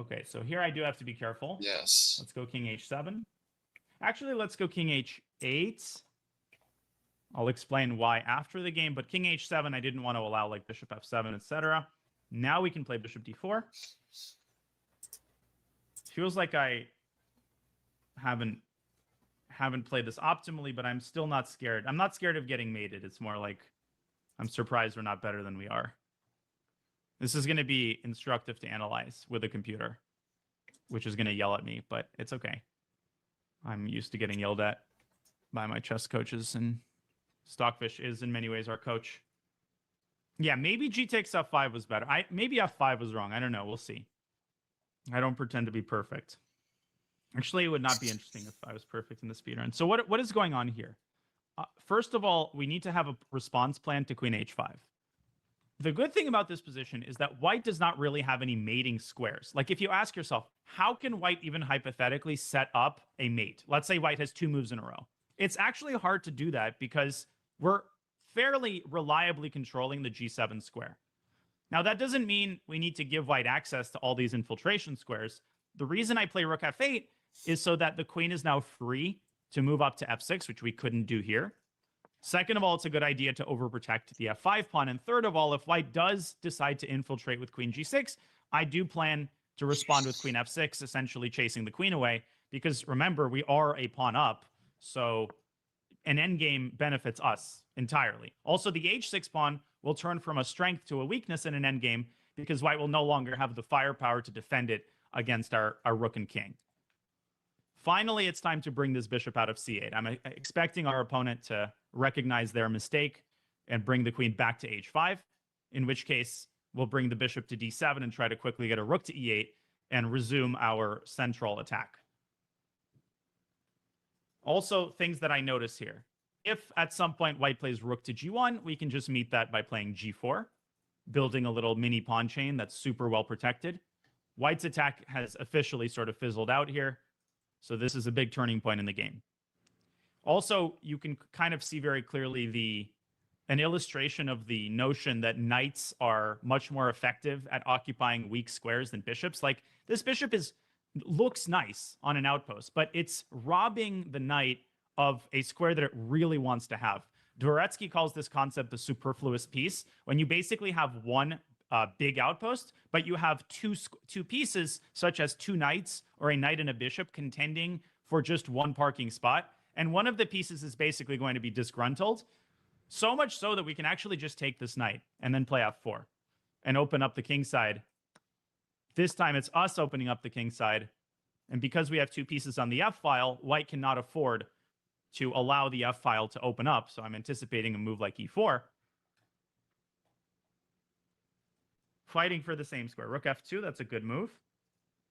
Okay, so here I do have to be careful. Yes. Let's go king h7. Actually, let's go king h8. I'll explain why after the game, but king h7, I didn't want to allow like bishop f7, etc. Now we can play bishop d4. Feels like I haven't played this optimally, but I'm still not scared. I'm not scared of getting mated. It's more like I'm surprised we're not better than we are. This is going to be instructive to analyze with a computer, which is going to yell at me, but it's okay. I'm used to getting yelled at by my chess coaches, and Stockfish is in many ways our coach. Yeah, maybe g takes f5 was better. Maybe f5 was wrong. I don't know. We'll see. I don't pretend to be perfect. Actually, it would not be interesting if I was perfect in the speedrun. So what is going on here? First of all, we need to have a response plan to queen h5. The good thing about this position is that white does not really have any mating squares. Like if you ask yourself, how can white even hypothetically set up a mate? Let's say white has 2 moves in a row. It's actually hard to do that because we're fairly reliably controlling the g7 square. Now, that doesn't mean we need to give white access to all these infiltration squares. The reason I play rook f8 is so that the queen is now free to move up to f6, which we couldn't do here. Second of all, it's a good idea to overprotect the f5 pawn. And third of all, if white does decide to infiltrate with queen g6, I do plan to respond with queen f6, essentially chasing the queen away. Because remember, we are a pawn up, so an endgame benefits us entirely. Also, the h6 pawn will turn from a strength to a weakness in an endgame because white will no longer have the firepower to defend it against our rook and king. Finally, it's time to bring this bishop out of c8. I'm expecting our opponent to recognize their mistake and bring the queen back to h5, in which case we'll bring the bishop to d7 and try to quickly get a rook to e8 and resume our central attack. Also, things that I notice here. If at some point white plays rook to g1, we can just meet that by playing g4, building a little mini pawn chain that's super well protected. White's attack has officially sort of fizzled out here. So this is a big turning point in the game. Also, you can kind of see very clearly an illustration of the notion that knights are much more effective at occupying weak squares than bishops. Like, this bishop looks nice on an outpost, but it's robbing the knight of a square that it really wants to have. Dvoretsky calls this concept the superfluous piece, when you basically have one big outpost, but you have two pieces, such as 2 knights or a knight and a bishop, contending for just one parking spot. And one of the pieces is basically going to be disgruntled. So much so that we can actually just take this knight and then play f4 and open up the king side. This time it's us opening up the king side. And because we have 2 pieces on the f-file, white cannot afford to allow the f-file to open up. So I'm anticipating a move like e4. Fighting for the same square. Rook f2, that's a good move.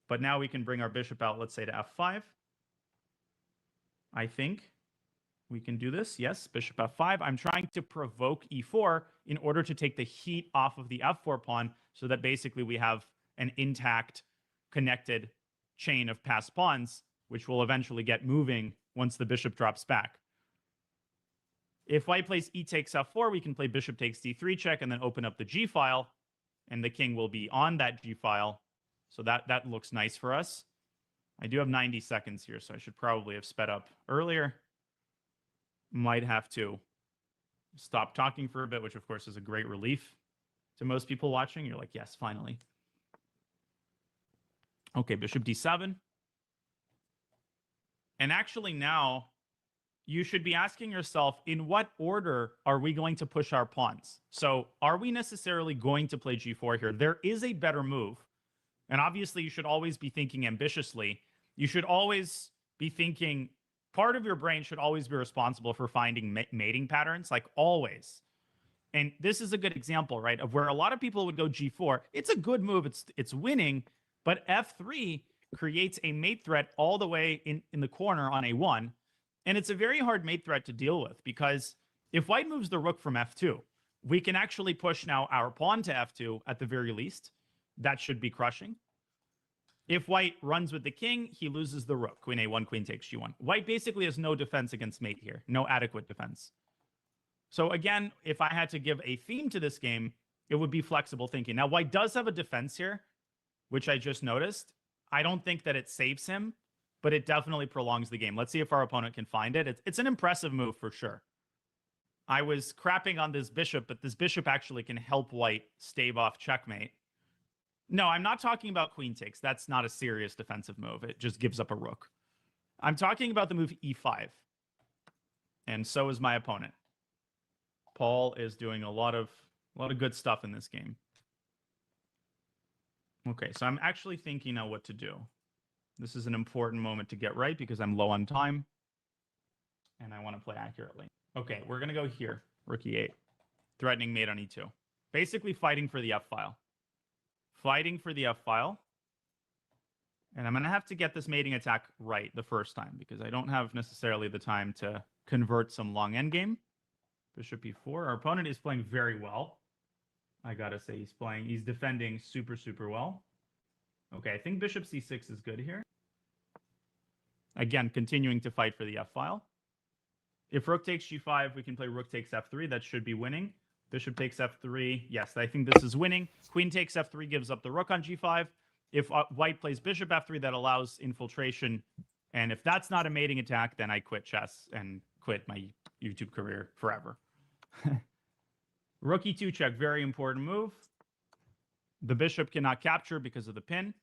But now we can bring our bishop out, let's say, to f5. I think we can do this. Yes, bishop f5. I'm trying to provoke e4 in order to take the heat off of the f4 pawn so that basically we have an intact, connected chain of passed pawns, which will eventually get moving once the bishop drops back. If white plays e takes f4, we can play bishop takes d3 check and then open up the g-file, and the king will be on that g-file. So that looks nice for us. I do have 90 seconds here, so I should probably have sped up earlier. Might have to stop talking for a bit, which of course is a great relief to most people watching. You're like, yes, finally. Okay, bishop d7. And actually now, you should be asking yourself, in what order are we going to push our pawns? So are we necessarily going to play g4 here? There is a better move. And obviously, you should always be thinking ambitiously. You should always be thinking, part of your brain should always be responsible for finding mating patterns, like always. And this is a good example, right, of where a lot of people would go g4. It's a good move. It's winning. But f3 creates a mate threat all the way in the corner on a1. And it's a very hard mate threat to deal with, because if white moves the rook from f2, we can actually push now our pawn to f2 at the very least. That should be crushing. If white runs with the king, he loses the rook. Queen a1, queen takes g1. White basically has no defense against mate here. No adequate defense. So again, if I had to give a theme to this game, it would be flexible thinking. Now, white does have a defense here, which I just noticed. I don't think that it saves him, but it definitely prolongs the game. Let's see if our opponent can find it. It's an impressive move for sure. I was crapping on this bishop, but this bishop actually can help white stave off checkmate. No, I'm not talking about queen takes. That's not a serious defensive move. It just gives up a rook. I'm talking about the move e5. And so is my opponent. Paul is doing a lot of good stuff in this game. Okay, so I'm actually thinking now what to do. This is an important moment to get right because I'm low on time. And I want to play accurately. Okay, we're going to go here. Rook e8. Threatening mate on e2. Basically fighting for the f-file. Fighting for the f-file. And I'm going to have to get this mating attack right the first time because I don't have necessarily the time to convert some long endgame. Bishop e4. Our opponent is playing very well. I got to say he's defending super, super well. Okay, I think bishop c6 is good here. Again, continuing to fight for the f-file. If rook takes g5, we can play rook takes f3. That should be winning. Bishop takes f3. Yes, I think this is winning. Queen takes f3, gives up the rook on g5. If white plays bishop f3, that allows infiltration. And if that's not a mating attack, then I quit chess and quit my YouTube career forever. Rook e2 check, very important move. The bishop cannot capture because of the pin.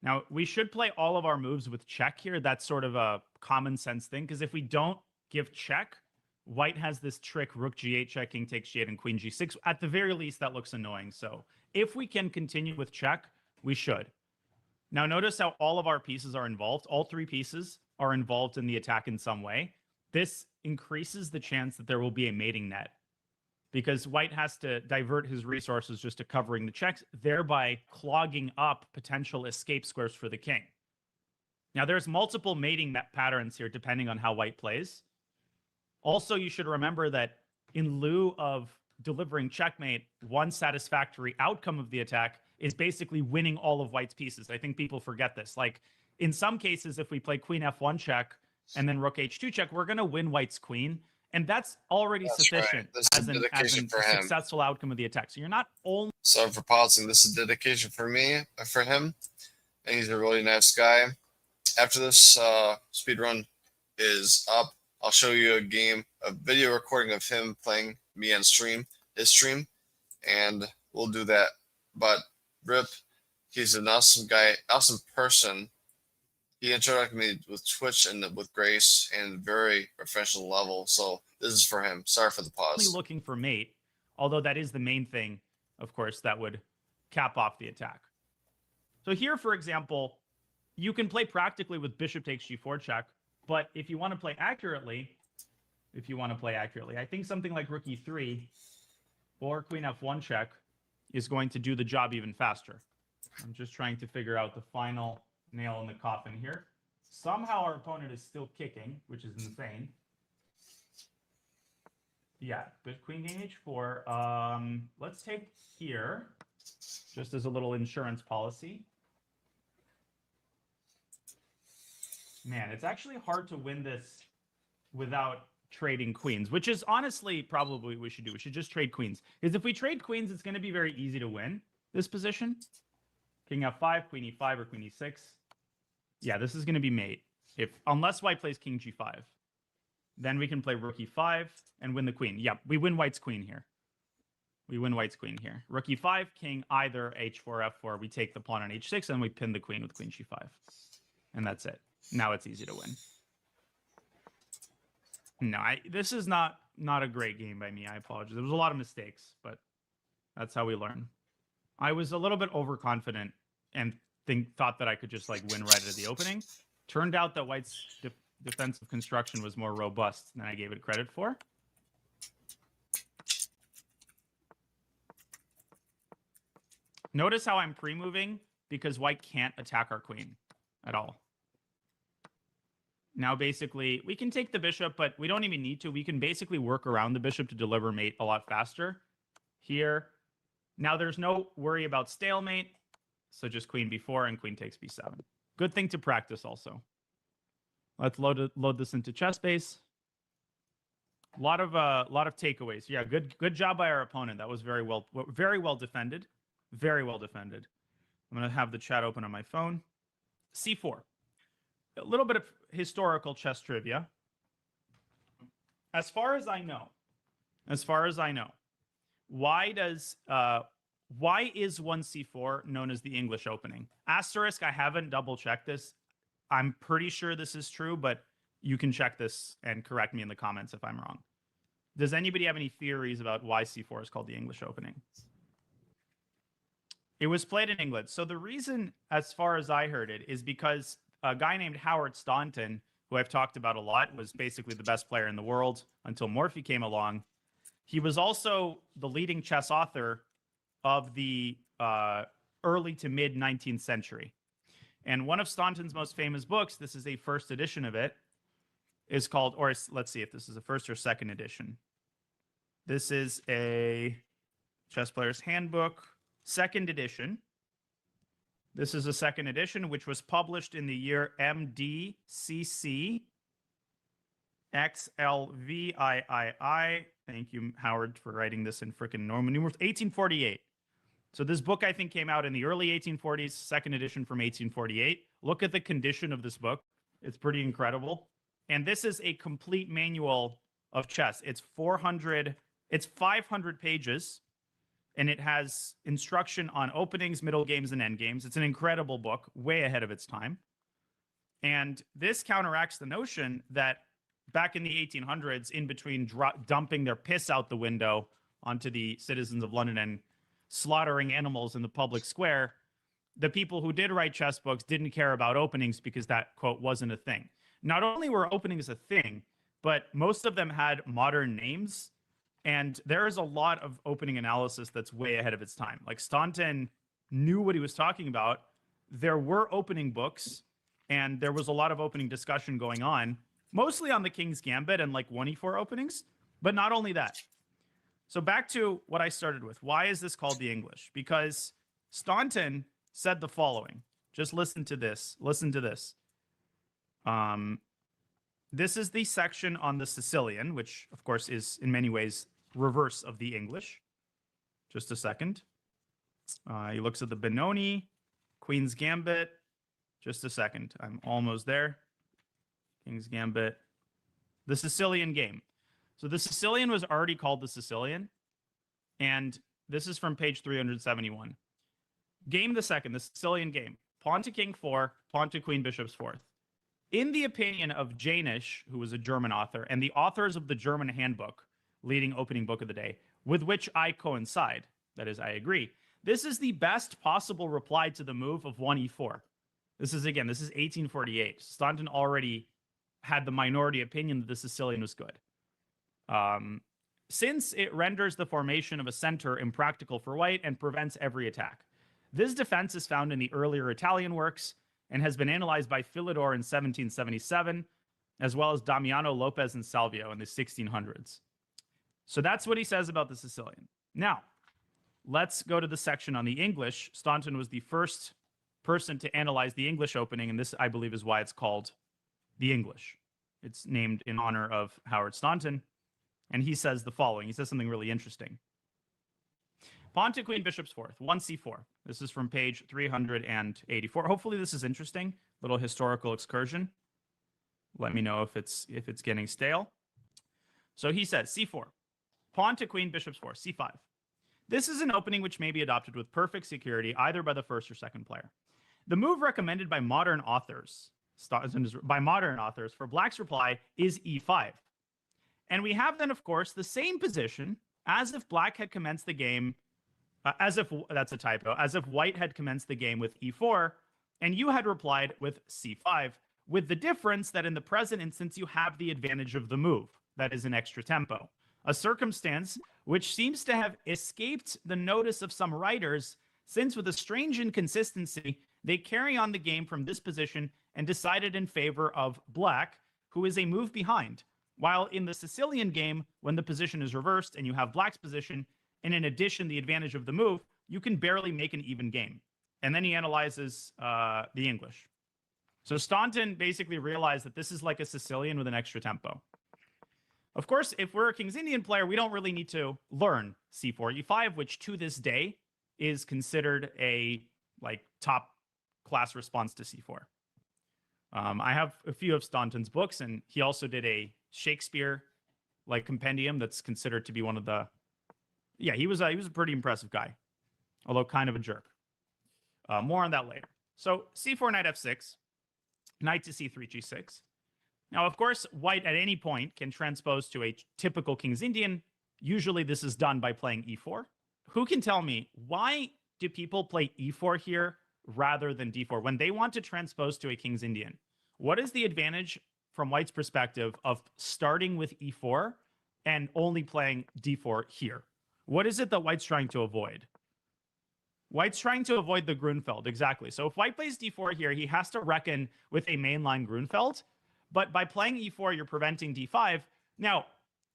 Now, we should play all of our moves with check here. That's sort of a common sense thing, because if we don't give check, white has this trick, rook g8 check, king takes g8, and queen g6. At the very least, that looks annoying. So if we can continue with check, we should. Now, notice how all of our pieces are involved. All three pieces are involved in the attack in some way. This increases the chance that there will be a mating net, because white has to divert his resources just to covering the checks, thereby clogging up potential escape squares for the king. Now, there's multiple mating patterns here depending on how white plays. Also, you should remember that in lieu of delivering checkmate, one satisfactory outcome of the attack is basically winning all of white's pieces. I think people forget this. Like, in some cases, if we play queen f1 check and then rook h2 check, we're going to win white's queen. And that's already sufficient as a successful outcome of the attack. So you're not only... Sorry for pausing. This is dedication for him. And he's a really nice guy. After this speed run is up, I'll show you a video recording of him playing me on his stream, and we'll do that. But Rip, he's an awesome guy, awesome person. He interacted with me with Twitch and with Grace, and very professional level. So this is for him. Sorry for the pause. Looking for mate, although that is the main thing, of course, that would cap off the attack. So here, for example, you can play practically with bishop takes g4 check, but if you want to play accurately, I think something like rook e3 or queen f1 check is going to do the job even faster. I'm just trying to figure out the final nail in the coffin here. Somehow our opponent is still kicking, which is insane. Yeah, but queen game h4. Let's take here, just as a little insurance policy. Man, it's actually hard to win this without trading queens, which is honestly probably what we should do. We should just trade queens. Because if we trade queens, it's going to be very easy to win this position. King f5, queen e5, or queen e6. Yeah, this is going to be mate. Unless white plays king g5. Then we can play rook e5 and win the queen. Yep, we win white's queen here. Rook e5, king either h4, f4. We take the pawn on h6, and we pin the queen with queen g5. And that's it. Now it's easy to win. No, this is not a great game by me. I apologize. There was a lot of mistakes, but that's how we learn. I was a little bit overconfident and thought that I could just win right at the opening. Turned out that white's defensive construction was more robust than I gave it credit for. Notice how I'm pre-moving because white can't attack our queen at all. Now, basically, we can take the bishop, but we don't even need to. We can basically work around the bishop to deliver mate a lot faster. Here. Now, there's no worry about stalemate. So just queen b4 and queen takes b7. Good thing to practice also. Let's load this into chess base. A lot of takeaways. Yeah, good job by our opponent. That was very well defended. Very well defended. I'm going to have the chat open on my phone. C4. A little bit of historical chess trivia. As far as I know, why is 1c4 known as the English opening? Asterisk, I haven't double checked this. I'm pretty sure this is true, but you can check this and correct me in the comments if I'm wrong. Does anybody have any theories about why c4 is called the English opening? It was played in England. So the reason, as far as I heard it, is because a guy named Howard Staunton, who I've talked about a lot, was basically the best player in the world until Morphy came along. He was also the leading chess author of the early to mid 19th century. And one of Staunton's most famous books, this is a first edition of it, is called, or let's see if this is a first or second edition. This is a Chess Player's Handbook, second edition. This is a second edition, which was published in the year MDCC XLVIII. Thank you, Howard, for writing this in frickin' Roman numerals. 1848. So this book, I think, came out in the early 1840s, second edition from 1848. Look at the condition of this book. It's pretty incredible. And this is a complete manual of chess. It's 500 pages, and it has instruction on openings, middle games, and end games. It's an incredible book, way ahead of its time. And this counteracts the notion that back in the 1800s, in between dumping their piss out the window onto the citizens of London and slaughtering animals in the public square, the people who did write chess books didn't care about openings because that, quote, wasn't a thing. Not only were openings a thing, but most of them had modern names. And there is a lot of opening analysis that's way ahead of its time. Like Staunton knew what he was talking about. There were opening books, and there was a lot of opening discussion going on, mostly on the King's Gambit and like 1e4 openings, but not only that. So back to what I started with. Why is this called the English? Because Staunton said the following. Just listen to this. Listen to this. This is the section on the Sicilian, which, of course, is in many ways reverse of the English. Just a second. He looks at the Benoni, Queen's Gambit. Just a second. I'm almost there. King's Gambit. The Sicilian game. So the Sicilian was already called the Sicilian. And this is from page 371. Game the second, the Sicilian game. Pawn to King 4, pawn to Queen Bishop's 4th. In the opinion of Janisch, who was a German author, and the authors of the German Handbook, leading opening book of the day, with which I coincide, that is, I agree, this is the best possible reply to the move of 1e4. This is 1848. Staunton already had the minority opinion that the Sicilian was good. Since it renders the formation of a center impractical for white and prevents every attack. This defense is found in the earlier Italian works and has been analyzed by Philidor in 1777, as well as Damiano Lopez and Salvio in the 1600s. So that's what he says about the Sicilian. Now, let's go to the section on the English. Staunton was the first person to analyze the English opening, and this, I believe, is why it's called the English. It's named in honor of Howard Staunton, and he says the following. He says something really interesting. Pawn to Queen Bishop's 4th, 1c4. This is from page 384. Hopefully this is interesting. Little historical excursion. Let me know if it's getting stale. So he says c4. Pawn to Queen Bishop's 4th, c5. This is an opening which may be adopted with perfect security either by the first or second player. The move recommended by modern authors for Black's reply is e5. And we have then, of course, the same position as if Black had commenced the game, that's a typo, as if White had commenced the game with e4, and you had replied with c5, with the difference that in the present instance, you have the advantage of the move. That is an extra tempo. A circumstance which seems to have escaped the notice of some writers, since with a strange inconsistency, they carry on the game from this position and decided in favor of Black, who is a move behind. While in the Sicilian game, when the position is reversed and you have Black's position, and in addition, the advantage of the move, you can barely make an even game. And then he analyzes the English. So Staunton basically realized that this is like a Sicilian with an extra tempo. Of course, if we're a King's Indian player, we don't really need to learn c4, e5, which to this day is considered a like top class response to c4. I have a few of Staunton's books, and he also did a Shakespeare like compendium that's considered to be one of the. Yeah, he was a pretty impressive guy, although kind of a jerk. More on that later. So c4 knight f6, knight to c3 g6. Now, of course, white at any point can transpose to a typical King's Indian. Usually this is done by playing e4. Who can tell me why do people play e4 here rather than d4 when they want to transpose to a King's Indian? What is the advantage from white's perspective of starting with e4 and only playing d4 here? What is it that white's trying to avoid? White's trying to avoid the Grunfeld, exactly. So if white plays d4 here, he has to reckon with a mainline Grunfeld. But by playing e4, you're preventing d5. Now,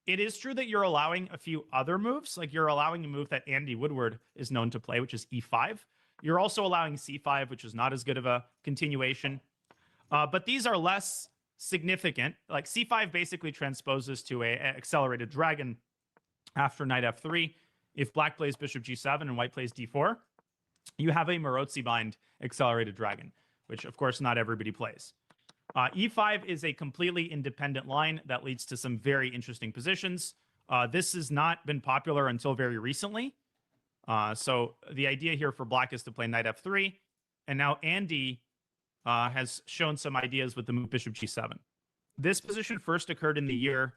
it is true that you're allowing a few other moves. Like you're allowing a move that Andy Woodward is known to play, which is e5. You're also allowing c5, which is not as good of a continuation. But these are less significant. Like c5 basically transposes to a accelerated dragon after knight f3. If black plays bishop g7 and white plays d4, you have a Morozzi bind accelerated dragon, which of course not everybody plays. E5 is a completely independent line that leads to some very interesting positions. This has not been popular until very recently. So the idea here for black is to play knight f3. And now Andy has shown some ideas with the move bishop g7. This position first occurred in the year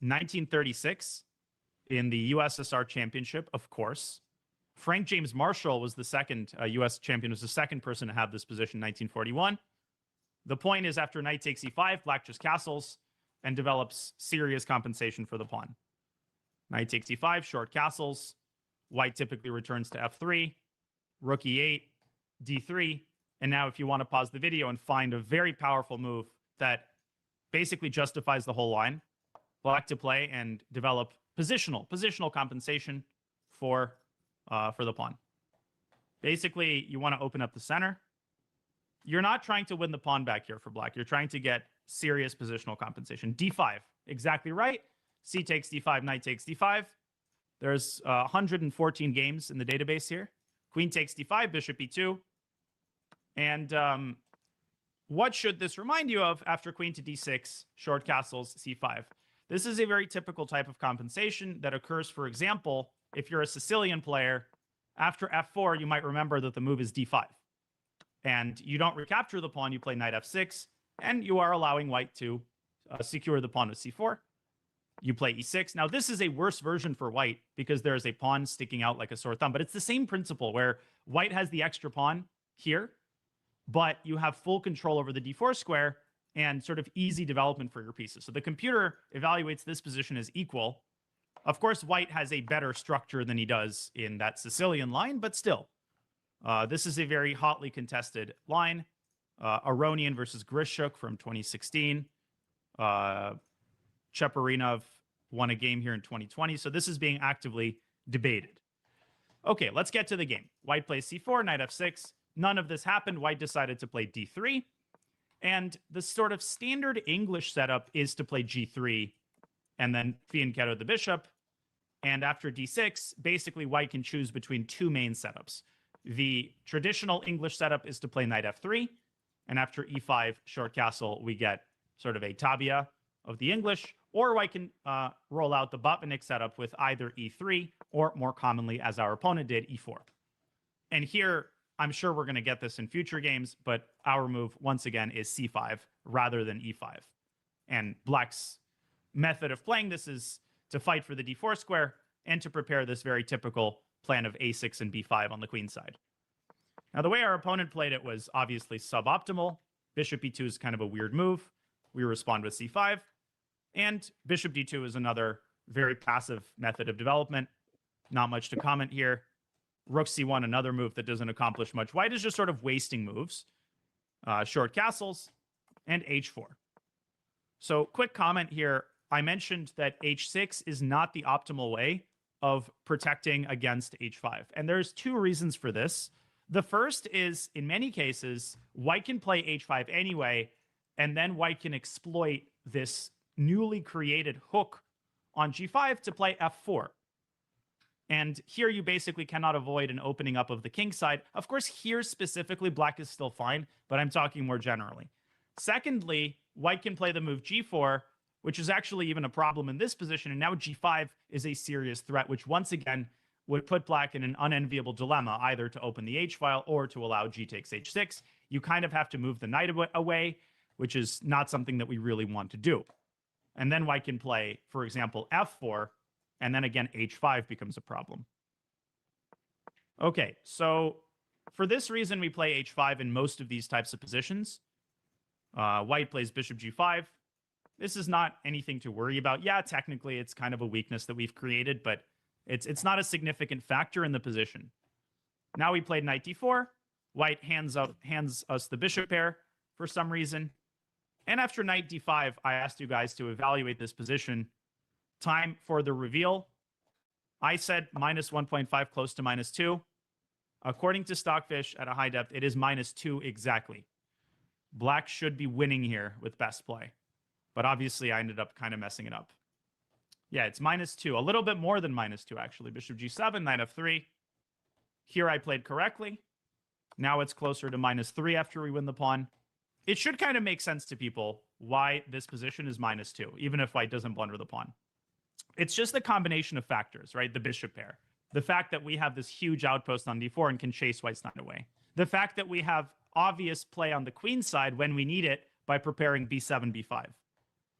1936 in the USSR Championship, of course. Frank James Marshall was the second US champion, was the second person to have this position in 1941. The point is after knight takes e5, black just castles and develops serious compensation for the pawn. Knight takes e5, short castles. White typically returns to f3, rook e8, d3. And now if you want to pause the video and find a very powerful move that basically justifies the whole line, black to play and develop positional compensation for the pawn. Basically, you want to open up the center. You're not trying to win the pawn back here for black. You're trying to get serious positional compensation. d5, exactly right. C takes d5, knight takes d5. There's 114 games in the database here. Queen takes d5, bishop e2. And what should this remind you of after queen to d6, short castles, c5? This is a very typical type of compensation that occurs, for example, if you're a Sicilian player, after f4, you might remember that the move is d5. And you don't recapture the pawn, you play knight f6, and you are allowing white to secure the pawn with c4. You play e6. Now, this is a worse version for white because there is a pawn sticking out like a sore thumb, but it's the same principle where white has the extra pawn here, but you have full control over the d4 square and sort of easy development for your pieces. So the computer evaluates this position as equal. Of course, white has a better structure than he does in that Sicilian line, but still, this is a very hotly contested line. Aronian versus Grishuk from 2016. Cheparinov won a game here in 2020. So this is being actively debated. Okay, let's get to the game. White plays c4, knight f6. None of this happened. White decided to play d3. And the sort of standard English setup is to play g3 and then fianchetto the bishop. And after d6, basically white can choose between two main setups. The traditional English setup is to play knight f3. And after e5, short castle, we get sort of a tabia of the English. Or white can roll out the Botvinnik setup with either e3 or, more commonly, as our opponent did, e4. And here, I'm sure we're going to get this in future games, but our move, once again, is c5 rather than e5. And black's method of playing this is to fight for the d4 square and to prepare this very typical plan of a6 and b5 on the queen side. Now, the way our opponent played it was obviously suboptimal. Bishop e2 is kind of a weird move. We respond with c5. And bishop d2 is another very passive method of development. Not much to comment here. Rook c1, another move that doesn't accomplish much. White is just sort of wasting moves. Short castles and h4. So quick comment here. I mentioned that h6 is not the optimal way of protecting against h5. And there's two reasons for this. The first is, in many cases, white can play h5 anyway, and then white can exploit this newly created hook on g5 to play f4. And here you basically cannot avoid an opening up of the king side. Of course, here specifically, black is still fine, but I'm talking more generally. Secondly, white can play the move g4, which is actually even a problem in this position. And now g5 is a serious threat, which once again would put black in an unenviable dilemma, either to open the h file or to allow g takes h6. You kind of have to move the knight away, which is not something that we really want to do. And then white can play, for example, f4, and then again, h5 becomes a problem. Okay, so for this reason, we play h5 in most of these types of positions. White plays bishop g5. This is not anything to worry about. Yeah, technically, it's kind of a weakness that we've created, but it's not a significant factor in the position. Now we played knight d4. White hands us the bishop pair for some reason. And after knight d5, I asked you guys to evaluate this position. Time for the reveal. I said minus 1.5 close to minus 2. According to Stockfish at a high depth, it is minus 2 exactly. Black should be winning here with best play. But obviously, I ended up kind of messing it up. Yeah, it's minus 2. A little bit more than minus 2, actually. Bishop g7, knight f3. Here I played correctly. Now it's closer to minus 3 after we win the pawn. It should kind of make sense to people why this position is minus 2, even if white doesn't blunder the pawn. It's just the combination of factors, right? The bishop pair. The fact that we have this huge outpost on d4 and can chase white's knight away. The fact that we have obvious play on the queen side when we need it by preparing b7, b5.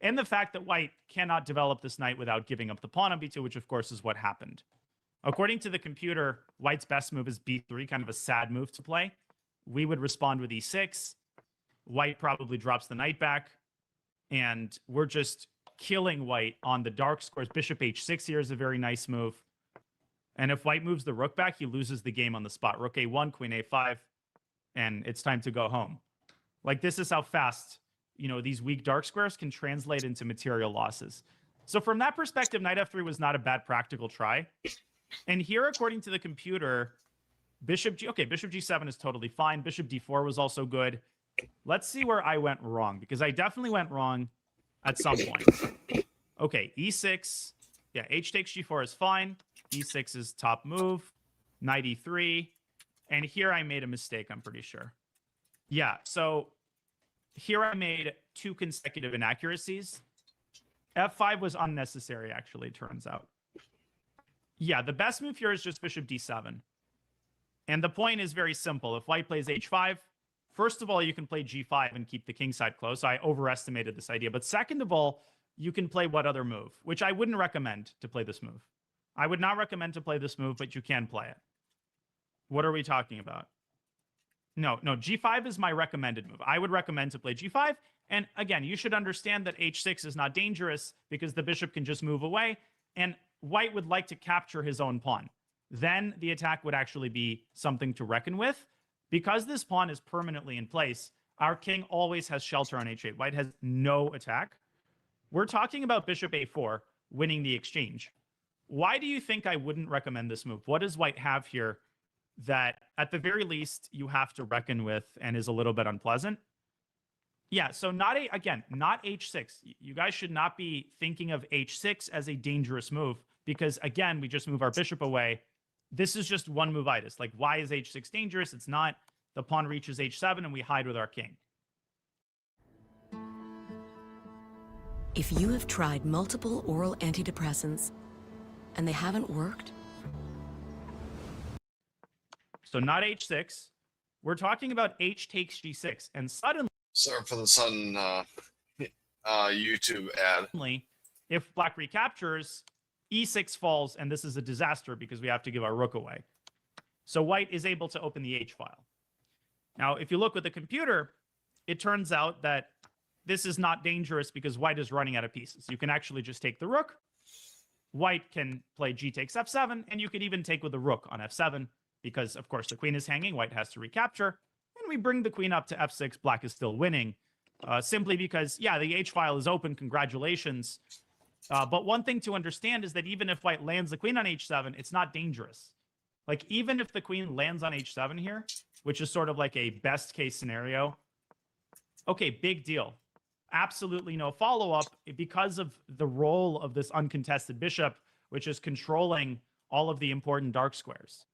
And the fact that white cannot develop this knight without giving up the pawn on b2, which of course is what happened. According to the computer, white's best move is b3, kind of a sad move to play. We would respond with e6. White probably drops the knight back. And we're just killing white on the dark squares. Bishop h6 here is a very nice move. And if white moves the rook back, he loses the game on the spot. Rook a1, queen a5, and it's time to go home. Like, this is how fast, you know, these weak dark squares can translate into material losses. So from that perspective, knight f3 was not a bad practical try. And here, according to the computer, bishop g7 is totally fine. Bishop d4 was also good. Let's see where I went wrong, because I definitely went wrong at some point. Okay, e6. Yeah, h takes g4 is fine. e6 is top move. Knight e3. And here I made a mistake, I'm pretty sure. Yeah, so here I made 2 consecutive inaccuracies. f5 was unnecessary, actually, it turns out. Yeah, the best move here is just bishop d7. And the point is very simple. If white plays h5, first of all, you can play g5 and keep the king side close. I overestimated this idea. But second of all, you can play what other move, which I wouldn't recommend to play this move. I would not recommend to play this move, but you can play it. What are we talking about? No, g5 is my recommended move. I would recommend to play g5. And again, you should understand that h6 is not dangerous because the bishop can just move away. And white would like to capture his own pawn. Then the attack would actually be something to reckon with. Because this pawn is permanently in place, our king always has shelter on h8. White has no attack. We're talking about bishop a4 winning the exchange. Why do you think I wouldn't recommend this move? What does white have here that, at the very least, you have to reckon with and is a little bit unpleasant? Yeah, so not h6. You guys should not be thinking of h6 as a dangerous move because, again, we just move our bishop away. This is just one move-itis. Like, why is h6 dangerous? It's not. The pawn reaches h7 and we hide with our king. If you have tried multiple oral antidepressants and they haven't worked... So not h6. We're talking about h takes g6. And suddenly... Sorry for the sudden YouTube ad. If black recaptures, e6 falls, and this is a disaster because we have to give our rook away. So white is able to open the h file. Now, if you look with the computer, it turns out that this is not dangerous because white is running out of pieces. You can actually just take the rook. White can play g takes f7, and you could even take with the rook on f7 because, of course, the queen is hanging. White has to recapture. And we bring the queen up to f6. Black is still winning simply because, yeah, the h file is open. Congratulations. But one thing to understand is that even if white lands the queen on h7, it's not dangerous. Like, even if the queen lands on h7 here, which is sort of like a best case scenario, okay, big deal. Absolutely no follow-up because of the role of this uncontested bishop, which is controlling all of the important dark squares.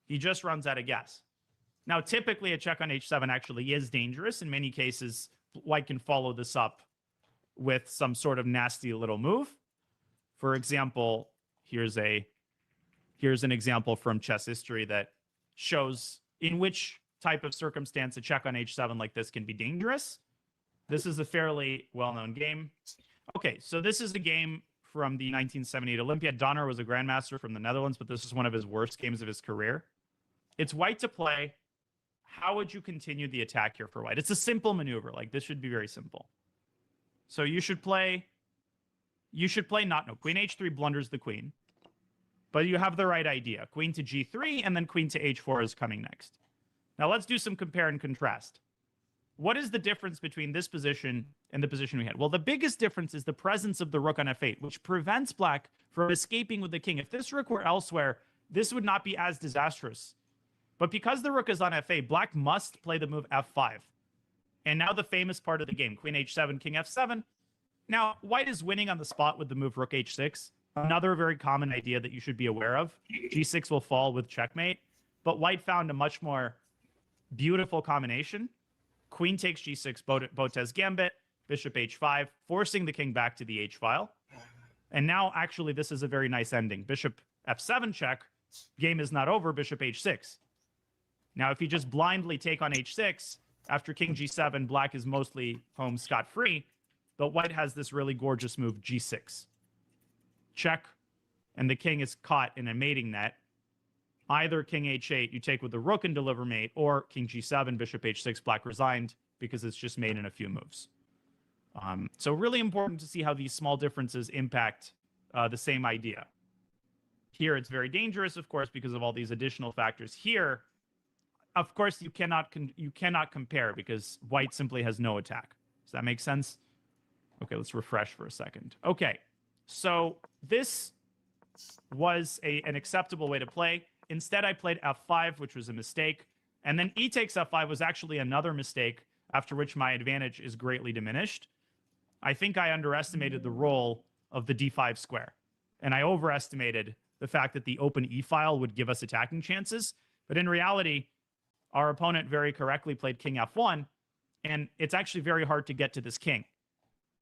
He just runs out of gas. Now, typically, a check on h7 actually is dangerous. In many cases, white can follow this up with some sort of nasty little move. For example, here's an example from chess history that shows in which type of circumstance a check on h7 like this can be dangerous. This is a fairly well-known game. Okay, so this is a game from the 1978 Olympiad. Donner was a grandmaster from the Netherlands, but this is one of his worst games of his career. It's white to play. How would you continue the attack here for white? It's a simple maneuver. Like, this should be very simple. So you should play not, no, queen h3 blunders the queen. But you have the right idea. Queen to g3, and then queen to h4 is coming next. Now let's do some compare and contrast. What is the difference between this position and the position we had? Well, the biggest difference is the presence of the rook on f8, which prevents black from escaping with the king. If this rook were elsewhere, this would not be as disastrous. But because the rook is on f8, black must play the move f5. And now the famous part of the game, queen h7, king f7. Now, white is winning on the spot with the move rook h6. Another very common idea that you should be aware of. g6 will fall with checkmate. But white found a much more beautiful combination. Queen takes g6, Botez gambit, bishop h5, forcing the king back to the h-file. And now, actually, this is a very nice ending. Bishop f7 check, game is not over, bishop h6. Now, if you just blindly take on h6, after king g7, black is mostly home scot-free, but white has this really gorgeous move, g6. Check, and the king is caught in a mating net. Either king h8, you take with the rook and deliver mate, or king g7, bishop h6, black resigned, because it's just made in a few moves. So really important to see how these small differences impact the same idea. Here, it's very dangerous, of course, because of all these additional factors. Here, of course, you cannot compare, because white simply has no attack. Does that make sense? Okay, let's refresh for a second. Okay, so this was an acceptable way to play. Instead, I played f5, which was a mistake. And then e takes f5 was actually another mistake, after which my advantage is greatly diminished. I think I underestimated the role of the d5 square. And I overestimated the fact that the open e-file would give us attacking chances. But in reality, our opponent very correctly played king f1. And it's actually very hard to get to this king.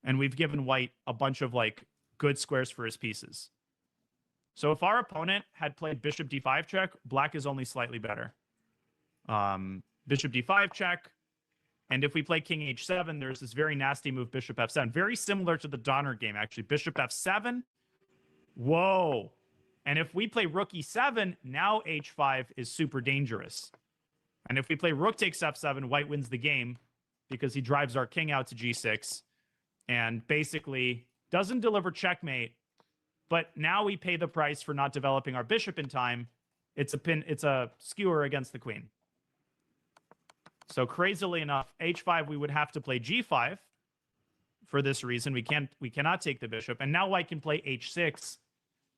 And we've given white a bunch of, like, good squares for his pieces. So if our opponent had played bishop d5 check, black is only slightly better. Bishop d5 check. And if we play king h7, there's this very nasty move, bishop f7. Very similar to the Donner game, actually. Bishop f7. Whoa. And if we play rook e7, now h5 is super dangerous. And if we play rook takes f7, white wins the game because he drives our king out to g6 and basically doesn't deliver checkmate. But now we pay the price for not developing our bishop in time. It's a skewer against the queen. So crazily enough, h5, we would have to play g5 for this reason. We cannot take the bishop. And now white can play h6,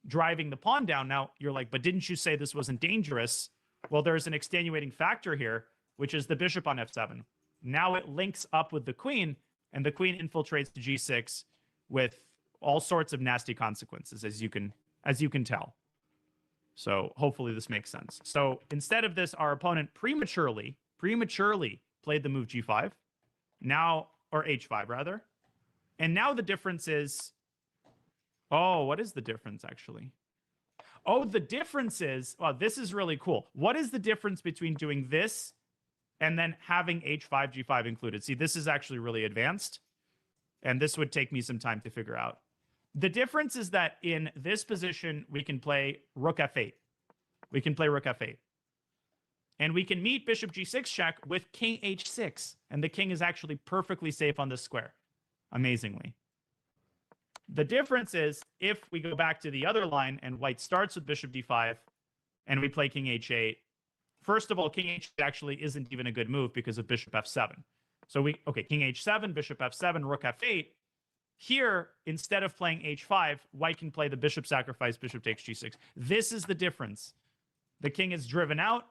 driving the pawn down. Now you're like, but didn't you say this wasn't dangerous? Well, there's an extenuating factor here, which is the bishop on f7. Now it links up with the queen, and the queen infiltrates to g6 with all sorts of nasty consequences, as you can tell. So hopefully this makes sense. So instead of this, our opponent prematurely played the move g5, now, or h5 rather. And now the difference is, oh, what is the difference actually? Oh, the difference is, well, this is really cool. What is the difference between doing this and then having h5, g5 included? See, this is actually really advanced, and this would take me some time to figure out. The difference is that in this position, we can play rook f8. We can play rook f8. And we can meet bishop g6 check with king h6. And the king is actually perfectly safe on this square, amazingly. The difference is if we go back to the other line and white starts with bishop d5 and we play king h8, first of all, king h8 actually isn't even a good move because of bishop f7. So king h7, bishop f7, rook f8. Here, instead of playing h5, white can play the bishop sacrifice, bishop takes g6. This is the difference. The king is driven out,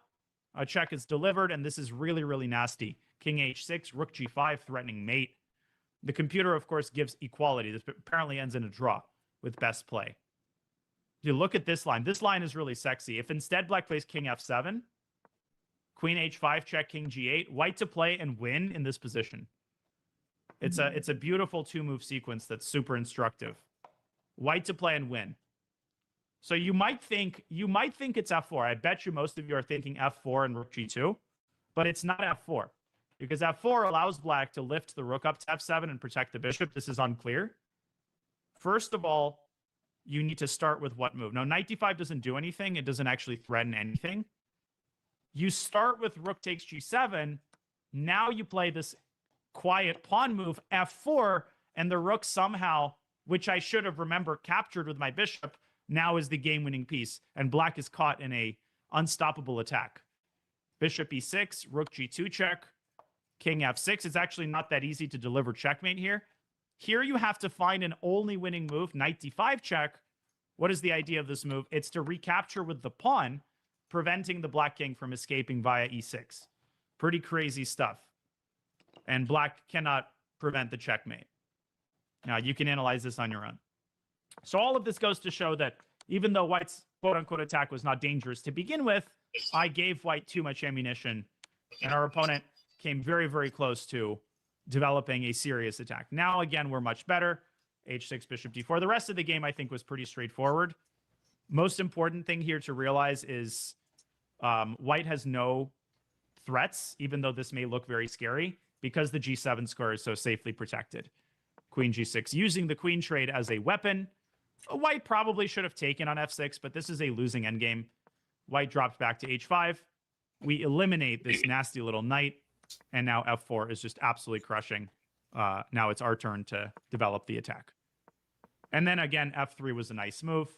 a check is delivered, and this is really, really nasty. King h6, rook g5, threatening mate. The computer, of course, gives equality. This apparently ends in a draw with best play. You look at this line. This line is really sexy. If instead black plays king f7, queen h5, check king g8, white to play and win in this position. It's a beautiful two-move sequence that's super instructive. White to play and win. So you might think it's f4. I bet you most of you are thinking f4 and rook g2, but it's not f4 because f4 allows black to lift the rook up to f7 and protect the bishop. This is unclear. First of all, you need to start with what move? Now, knight d5 doesn't do anything. It doesn't actually threaten anything. You start with rook takes g7. Now you play this quiet pawn move, f4, and the rook somehow, which I should have captured with my bishop, now is the game-winning piece, and black is caught in a unstoppable attack. Bishop e6, rook g2 check, king f6. It's actually not that easy to deliver checkmate here. Here you have to find an only winning move, knight d5 check. What is the idea of this move? It's to recapture with the pawn, preventing the black king from escaping via e6. Pretty crazy stuff. And black cannot prevent the checkmate. Now, you can analyze this on your own. So all of this goes to show that even though white's quote-unquote attack was not dangerous to begin with, I gave white too much ammunition, and our opponent came very, very close to developing a serious attack. Now, again, we're much better. h6, bishop d4. The rest of the game, I think, was pretty straightforward. Most important thing here to realize is white has no threats, even though this may look very scary, because the g7 square is so safely protected. Queen g6, using the queen trade as a weapon. White probably should have taken on f6, but this is a losing endgame. White dropped back to h5. We eliminate this nasty little knight, and now f4 is just absolutely crushing. Now it's our turn to develop the attack. And then again, f3 was a nice move.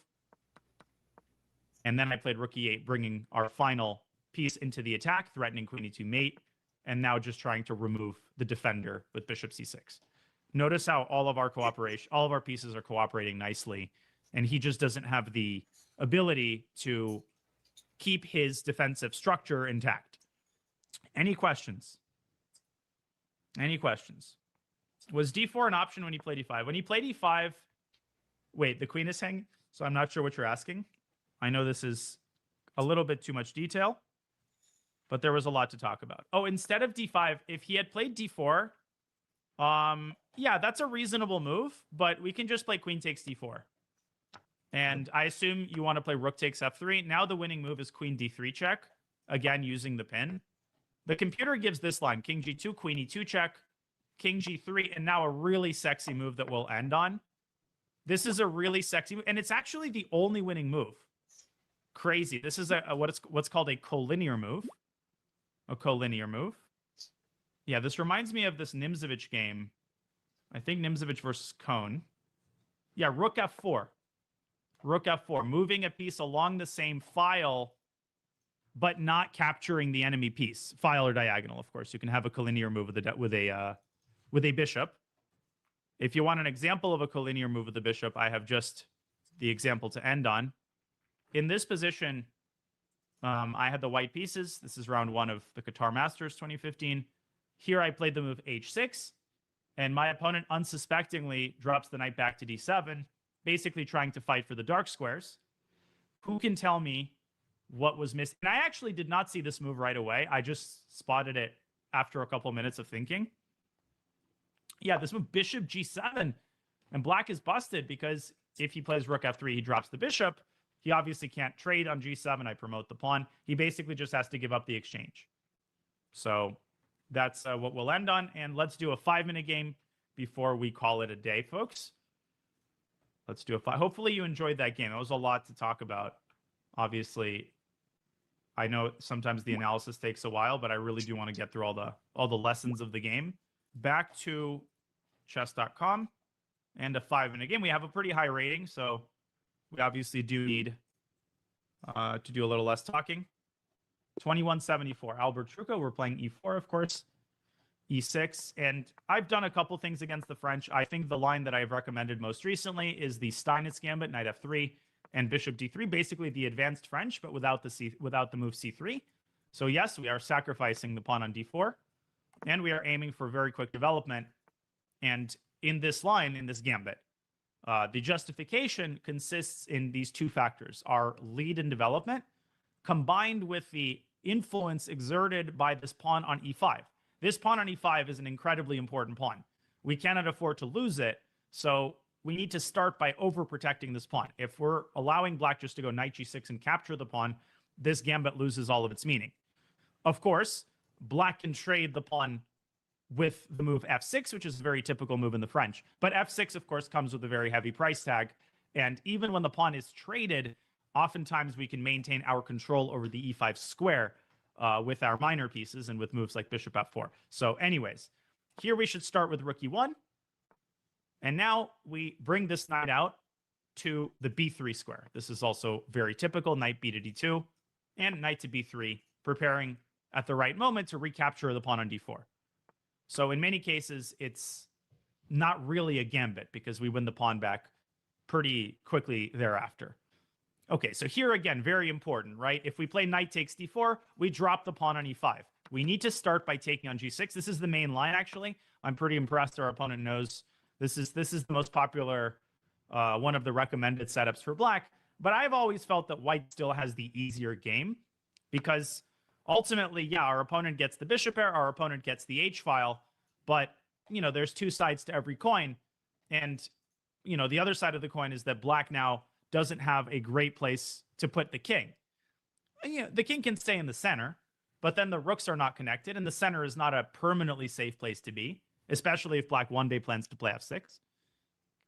And then I played rook e8, bringing our final piece into the attack, threatening queen e2 mate, and now just trying to remove the defender with bishop c6. Notice how all of our pieces are cooperating nicely, and he just doesn't have the ability to keep his defensive structure intact. Any questions? Any questions? Was d4 an option when he played e5? When he played e5, wait, the queen is hanging, so I'm not sure what you're asking. I know this is a little bit too much detail, but there was a lot to talk about. Oh, instead of d5, if he had played d4, yeah, that's a reasonable move, but we can just play queen takes d4. And I assume you want to play rook takes f3. Now the winning move is queen d3 check, again, using the pin. The computer gives this line, king g2, queen e2 check, king g3, and now a really sexy move that we'll end on. This is a really sexy move, and it's actually the only winning move. Crazy. This is what's called a collinear move. A collinear move. Yeah, this reminds me of this Nimzovich game. I think Nimzovich versus Kohn. Yeah, rook f4. Rook f4, moving a piece along the same file, but not capturing the enemy piece. File or diagonal, of course. You can have a collinear move with a bishop. If you want an example of a collinear move with the bishop, I have just the example to end on. In this position, I had the white pieces. This is round one of the Qatar Masters 2015. Here I played the move h6, and my opponent unsuspectingly drops the knight back to d7, basically trying to fight for the dark squares. Who can tell me what was missing? And I actually did not see this move right away. I just spotted it after a couple minutes of thinking. Yeah, this move, bishop g7, and black is busted because if he plays rook f3, he drops the bishop. He obviously can't trade on g7. I promote the pawn. He basically just has to give up the exchange. So that's what we'll end on. And let's do a 5-minute game before we call it a day, folks. Let's do a 5. Hopefully you enjoyed that game. It was a lot to talk about. Obviously, I know sometimes the analysis takes a while, but I really do want to get through all the lessons of the game. Back to chess.com and a 5-minute game. We have a pretty high rating, so we obviously do need to do a little less talking. 2174, Albert Trucco. We're playing e4, of course. e6. And I've done a couple things against the French. I think the line that I've recommended most recently is the Steinitz Gambit, knight f3, and bishop d3. Basically the advanced French, but without the move c3. So yes, we are sacrificing the pawn on d4. And we are aiming for very quick development. And in this line, in this gambit, The justification consists in these two factors: our lead in development, combined with the influence exerted by this pawn on e5. This pawn on e5 is an incredibly important pawn. We cannot afford to lose it, so we need to start by overprotecting this pawn. If we're allowing black just to go knight g6 and capture the pawn, this gambit loses all of its meaning. Of course, black can trade the pawn with the move f6, which is a very typical move in the French. But f6, of course, comes with a very heavy price tag. And even when the pawn is traded, oftentimes we can maintain our control over the e5 square with our minor pieces and with moves like bishop f4. So anyways, here we should start with rook e1. And now we bring this knight out to the b3 square. This is also very typical: knight b to d2 and knight to b3, preparing at the right moment to recapture the pawn on d4. So in many cases, it's not really a gambit because we win the pawn back pretty quickly thereafter. Okay, so here again, very important, right? If we play knight takes d4, we drop the pawn on e5. We need to start by taking on g6. This is the main line, actually. I'm pretty impressed our opponent knows this is the most popular, one of the recommended setups for black. But I've always felt that white still has the easier game because ultimately, yeah, our opponent gets the bishop pair, our opponent gets the h-file, but, you know, there's two sides to every coin. And, you know, the other side of the coin is that black now doesn't have a great place to put the king. You know, the king can stay in the center, but then the rooks are not connected, and the center is not a permanently safe place to be, especially if black one day plans to play f6.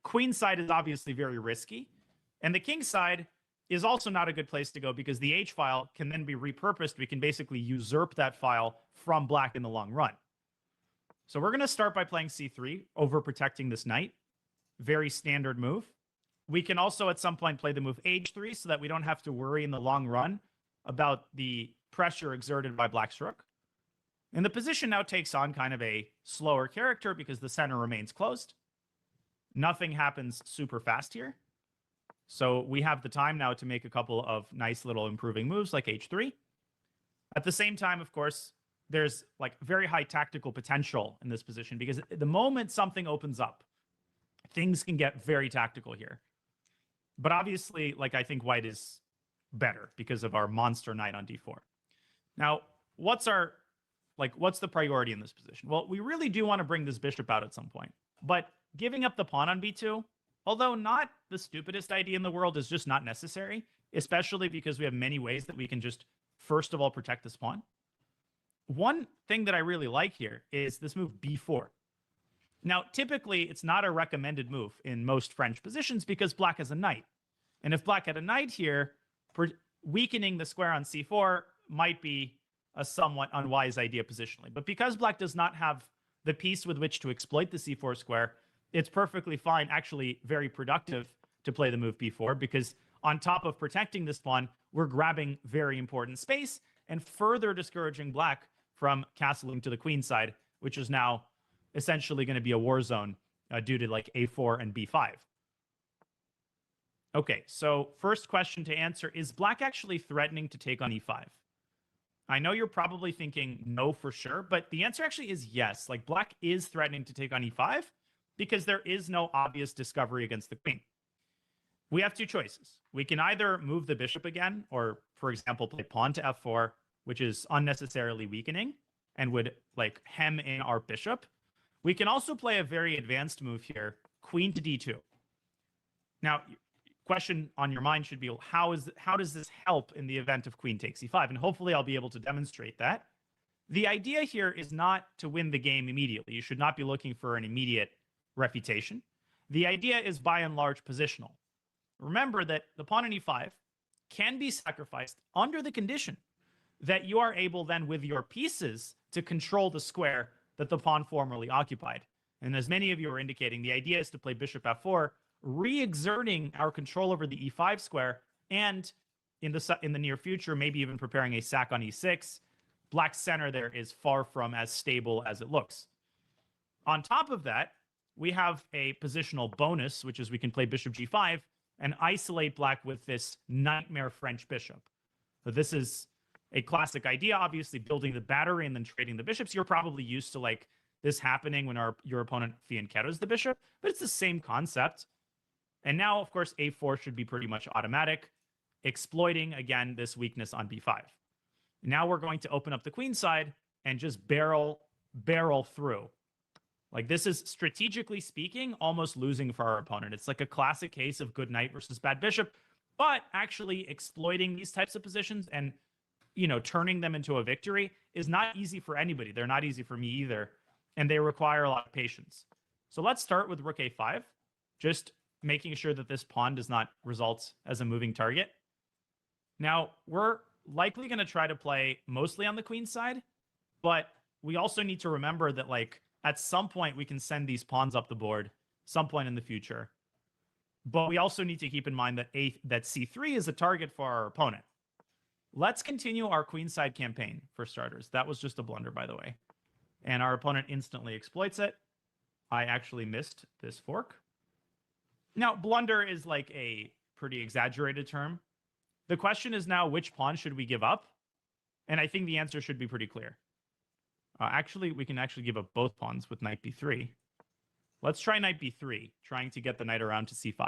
Queen side is obviously very risky, and the king side is also not a good place to go because the h-file can then be repurposed. We can basically usurp that file from black in the long run. So we're going to start by playing c3, overprotecting this knight. Very standard move. We can also at some point play the move h3 so that we don't have to worry in the long run about the pressure exerted by black's rook. And the position now takes on kind of a slower character because the center remains closed. Nothing happens super fast here. So we have the time now to make a couple of nice little improving moves like h3. At the same time, of course, there's like very high tactical potential in this position because the moment something opens up, things can get very tactical here. But obviously, like, I think white is better because of our monster knight on d4. Now, what's the priority in this position? Well, we really do want to bring this bishop out at some point. But giving up the pawn on b2, although not the stupidest idea in the world, is just not necessary, especially because we have many ways that we can just, first of all, protect this pawn. One thing that I really like here is this move b4. Now, typically, it's not a recommended move in most French positions because black has a knight. And if black had a knight here, weakening the square on c4 might be a somewhat unwise idea positionally. But because black does not have the piece with which to exploit the c4 square, it's perfectly fine, actually very productive, to play the move b4 because on top of protecting this pawn, we're grabbing very important space and further discouraging black from castling to the queen side, which is now essentially going to be a war zone due to like a4 and b5. Okay, so first question to answer, is black actually threatening to take on e5? I know you're probably thinking no for sure, but the answer actually is yes. Like, black is threatening to take on e5 because there is no obvious discovery against the queen. We have two choices. We can either move the bishop again, or, for example, play pawn to f4, which is unnecessarily weakening and would like hem in our bishop. We can also play a very advanced move here, queen to d2. Now, question on your mind should be, how does this help in the event of queen takes e5? And hopefully I'll be able to demonstrate that. The idea here is not to win the game immediately. You should not be looking for an immediate refutation. The idea is by and large positional. Remember that the pawn on e5 can be sacrificed under the condition that you are able then with your pieces to control the square that the pawn formerly occupied. And as many of you are indicating, the idea is to play bishop f4, re-exerting our control over the e5 square, and in the near future, maybe even preparing a sack on e6. Black's center there is far from as stable as it looks. On top of that, we have a positional bonus, which is we can play bishop g5 and isolate black with this nightmare French bishop. So this is a classic idea, obviously building the battery and then trading the bishops. You're probably used to like this happening when your opponent fianchettos the bishop, but it's the same concept. And now, of course, a4 should be pretty much automatic, exploiting, again, this weakness on b5. Now we're going to open up the queen side and just barrel through. Like, this is, strategically speaking, almost losing for our opponent. It's like a classic case of good knight versus bad bishop, but actually exploiting these types of positions and, you know, turning them into a victory is not easy for anybody. They're not easy for me either, and they require a lot of patience. So let's start with rook a5, just making sure that this pawn does not result as a moving target. Now, we're likely going to try to play mostly on the queen side, but we also need to remember that, like, at some point we can send these pawns up the board, some point in the future. But we also need to keep in mind that that c3 is a target for our opponent. Let's continue our queenside campaign, for starters. That was just a blunder, by the way. And our opponent instantly exploits it. I actually missed this fork. Now, blunder is like a pretty exaggerated term. The question is now, which pawn should we give up? And I think the answer should be pretty clear. Actually, we can actually give up both pawns with knight b3. Let's try knight b3, trying to get the knight around to c5.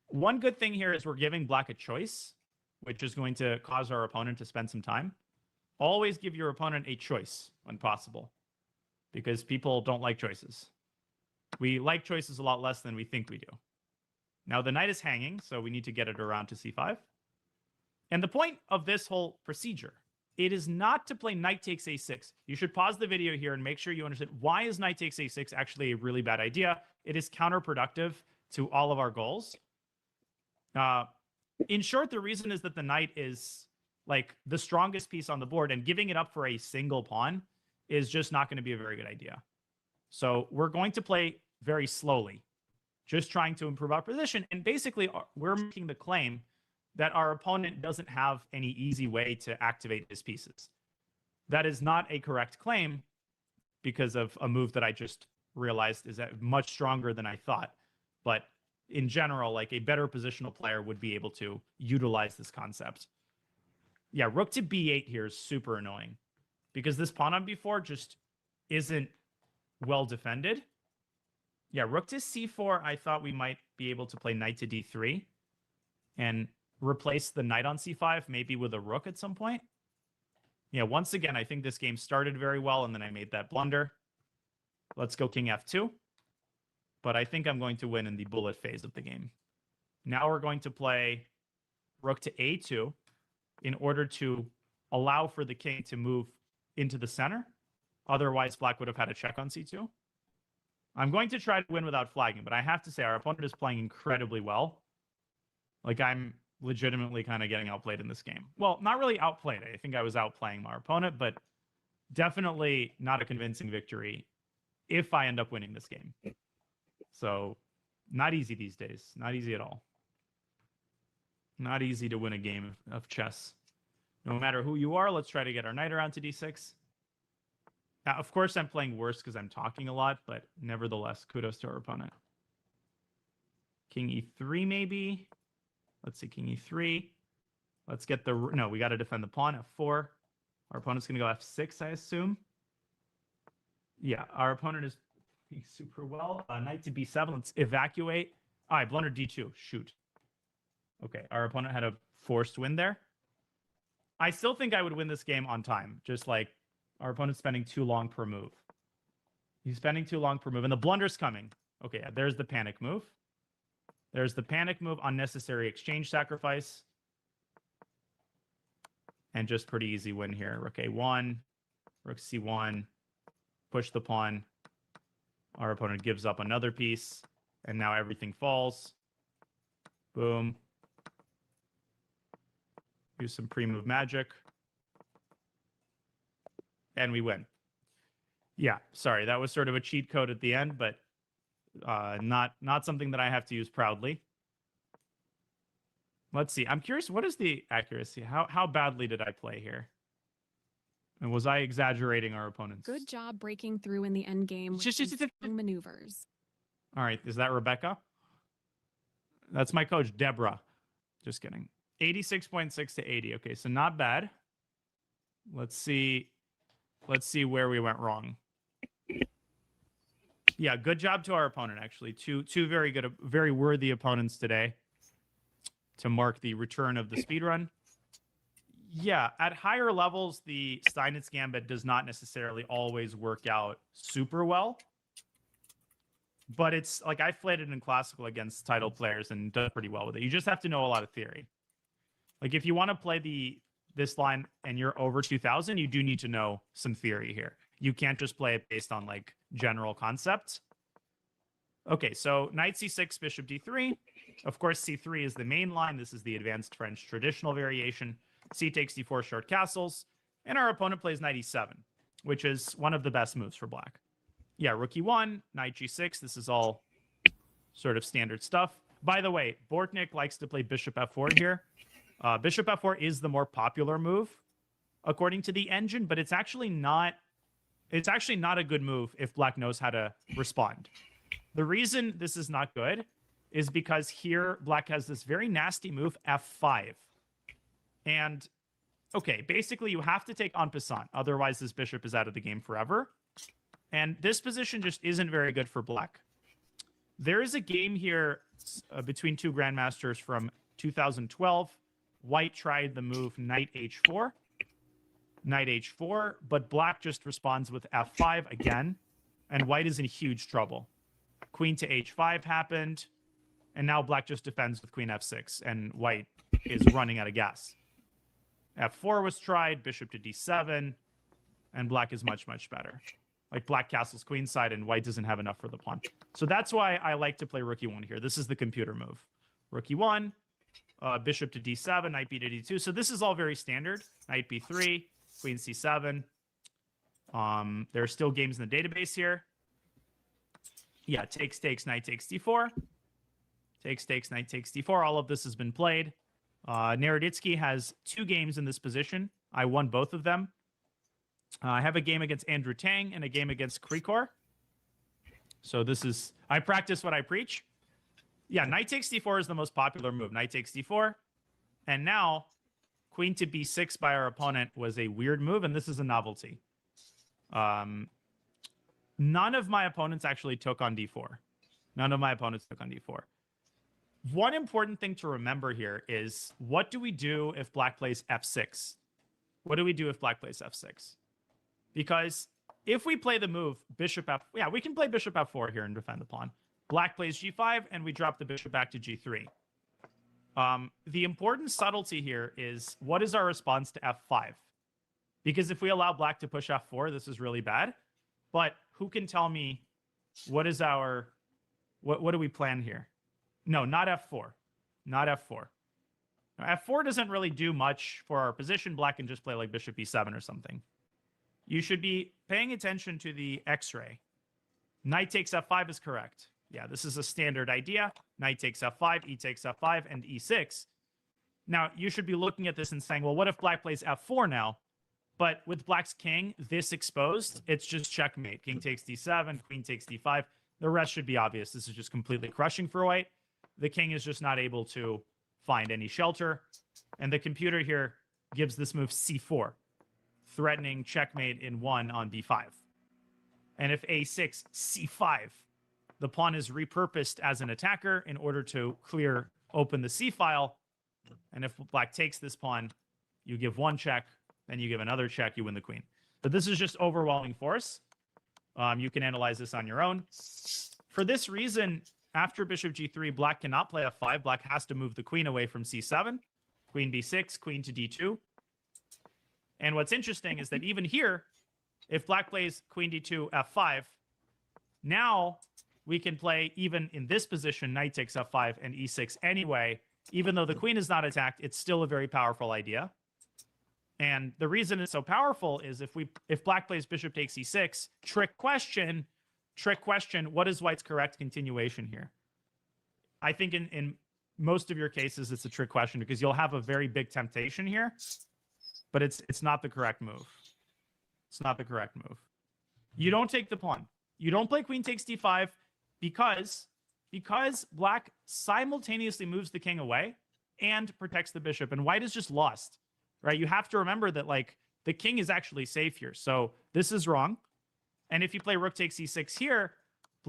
One good thing here is we're giving black a choice, which is going to cause our opponent to spend some time. Always give your opponent a choice when possible, because people don't like choices. We like choices a lot less than we think we do. Now, the knight is hanging, so we need to get it around to c5. And the point of this whole procedure, it is not to play knight takes a6. You should pause the video here and make sure you understand why is knight takes a6 actually a really bad idea. It is counterproductive to all of our goals. In short, the reason is that the knight is like the strongest piece on the board, and giving it up for a single pawn is just not going to be a very good idea. So we're going to play very slowly, just trying to improve our position. And basically, we're making the claim that our opponent doesn't have any easy way to activate his pieces. That is not a correct claim, because of a move that I just realized is much stronger than I thought. But in general, like, a better positional player would be able to utilize this concept. Yeah, rook to b8 here is super annoying, because this pawn on b4 just isn't well defended. Yeah, rook to c4, I thought we might be able to play knight to d3 and replace the knight on c5, maybe with a rook at some point. Yeah, once again, I think this game started very well, and then I made that blunder. Let's go king f2. But I think I'm going to win in the bullet phase of the game. Now we're going to play rook to a2 in order to allow for the king to move into the center. Otherwise, black would have had a check on c2. I'm going to try to win without flagging, but I have to say our opponent is playing incredibly well. Like, I'm legitimately kind of getting outplayed in this game. Well, not really outplayed. I think I was outplaying my opponent, but definitely not a convincing victory if I end up winning this game. So, not easy these days. Not easy at all. Not easy to win a game of chess. No matter who you are, let's try to get our knight around to d6. Now, of course, I'm playing worse because I'm talking a lot, but nevertheless, kudos to our opponent. King e3, maybe. Let's see, king e3. Let's get the... No, we got to defend the pawn, f4. Our opponent's going to go f6, I assume. Yeah, our opponent is doing super well. Knight to b7. Let's evacuate. Oh, I blundered d2. Shoot. Okay, our opponent had a forced win there. I still think I would win this game on time. Just like our opponent's spending too long per move. He's spending too long per move. And the blunder's coming. Okay, there's the panic move. There's the panic move, unnecessary exchange sacrifice. And just pretty easy win here. Rook a1, rook c1, push the pawn. Our opponent gives up another piece, and now everything falls. Boom. Use some pre-move magic. And we win. Yeah, sorry, that was sort of a cheat code at the end, but not something that I have to use proudly. Let's see. I'm curious, what is the accuracy? How badly did I play here? And was I exaggerating our opponents? Good job breaking through in the end game with some strong maneuvers. All right, is that Rebecca? That's my coach, Deborah. Just kidding. 86.6 to 80. Okay, so not bad. Let's see where we went wrong. Yeah, good job to our opponent, actually. Two very good, very worthy opponents today to mark the return of the speedrun. Yeah, at higher levels, the Steinitz Gambit does not necessarily always work out super well. But it's like I played it in Classical against title players and done pretty well with it. You just have to know a lot of theory. Like if you want to play this line and you're over 2000, you do need to know some theory here. You can't just play it based on like general concepts. Okay, so knight c6, bishop d3. Of course, c3 is the main line. This is the advanced French traditional variation. C takes d4, short castles. And our opponent plays knight e7, which is one of the best moves for black. Yeah, rook e1, knight g6. This is all sort of standard stuff. By the way, Bortnik likes to play bishop f4 here. Bishop f4 is the more popular move, according to the engine, but it's actually not a good move if black knows how to respond. The reason this is not good is because here black has this very nasty move, f5. And, okay, basically you have to take en passant. Otherwise, this bishop is out of the game forever. And this position just isn't very good for black. There is a game here between two grandmasters from 2012. White tried the move knight h4. Knight h4, but black just responds with f5 again. And white is in huge trouble. Queen to h5 happened. And now black just defends with queen f6. And white is running out of gas. f4 was tried, bishop to d7. And black is much, much better. Like black castles queenside and white doesn't have enough for the pawn. So that's why I like to play rook e1 here. This is the computer move. Rook e1, bishop to d7, knight b to d2. So this is all very standard. Knight b3, queen c7. There are still games in the database here. Yeah, takes, knight takes d4. Takes, knight takes d4. All of this has been played. Naroditsky has 2 games in this position. I won both of them. I have a game against Andrew Tang and a game against Krikor. So this is... I practice what I preach. Yeah, knight takes d4 is the most popular move. Knight takes d4. And now, queen to b6 by our opponent was a weird move, and this is a novelty. None of my opponents actually took on d4. None of my opponents took on d4. One important thing to remember here is, what do we do if black plays f6? What do we do if black plays f6? Because if we play the move bishop f... Yeah, we can play bishop f4 here and defend the pawn. Black plays g5, and we drop the bishop back to g3. The important subtlety here is, what is our response to f5? Because if we allow black to push f4, this is really bad. But who can tell me what is our... What do we plan here? No, not f4. Not f4. Now, f4 doesn't really do much for our position. Black can just play like bishop e7 or something. You should be paying attention to the x-ray. Knight takes f5 is correct. Yeah, this is a standard idea. Knight takes f5, e takes f5, and e6. Now, you should be looking at this and saying, well, what if black plays f4 now? But with black's king, this exposed, it's just checkmate. King takes d7, queen takes d5. The rest should be obvious. This is just completely crushing for white. The king is just not able to find any shelter. And the computer here gives this move c4, threatening checkmate in 1 on b5. And if a6, c5, the pawn is repurposed as an attacker in order to open the c file. And if black takes this pawn, you give 1 check, then you give another check, you win the queen. But this is just overwhelming force. You can analyze this on your own. For this reason, after bishop g3, black cannot play f5. Black has to move the queen away from c7. Queen b6, queen to d2. And what's interesting is that even here, if black plays queen d2, f5, now we can play, even in this position, knight takes f5 and e6 anyway. Even though the queen is not attacked, it's still a very powerful idea. And the reason it's so powerful is if black plays bishop takes e6, trick question, what is white's correct continuation here? I think in most of your cases, it's a trick question because you'll have a very big temptation here, but it's not the correct move. It's not the correct move. You don't take the pawn. You don't play queen takes d5 because black simultaneously moves the king away and protects the bishop, and white is just lost, right? You have to remember that, like, the king is actually safe here. So this is wrong. And if you play rook takes e6 here,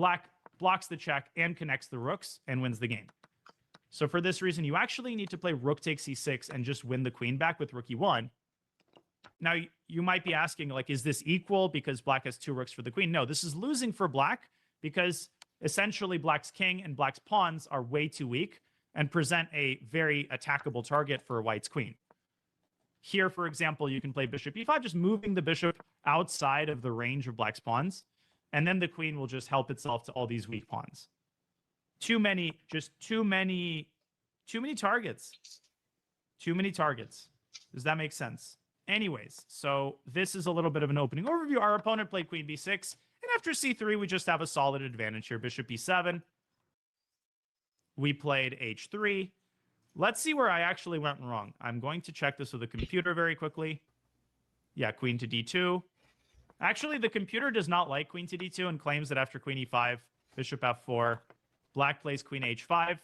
Black blocks the check and connects the rooks and wins the game. So for this reason, you actually need to play rook takes c6 and just win the queen back with rook e1. Now, you might be asking, like, is this equal because black has 2 rooks for the queen? No, this is losing for black because essentially black's king and black's pawns are way too weak and present a very attackable target for white's queen. Here, for example, you can play bishop e5, just moving the bishop outside of the range of black's pawns, and then the queen will just help itself to all these weak pawns. Too many targets. Too many targets. Does that make sense? Anyways, so this is a little bit of an opening overview. Our opponent played queen b6, and after c3, we just have a solid advantage here. Bishop b7. We played h3. Let's see where I actually went wrong. I'm going to check this with a computer very quickly. Yeah, queen to d2. Actually, the computer does not like queen to d2 and claims that after queen e5, bishop f4, black plays queen h5.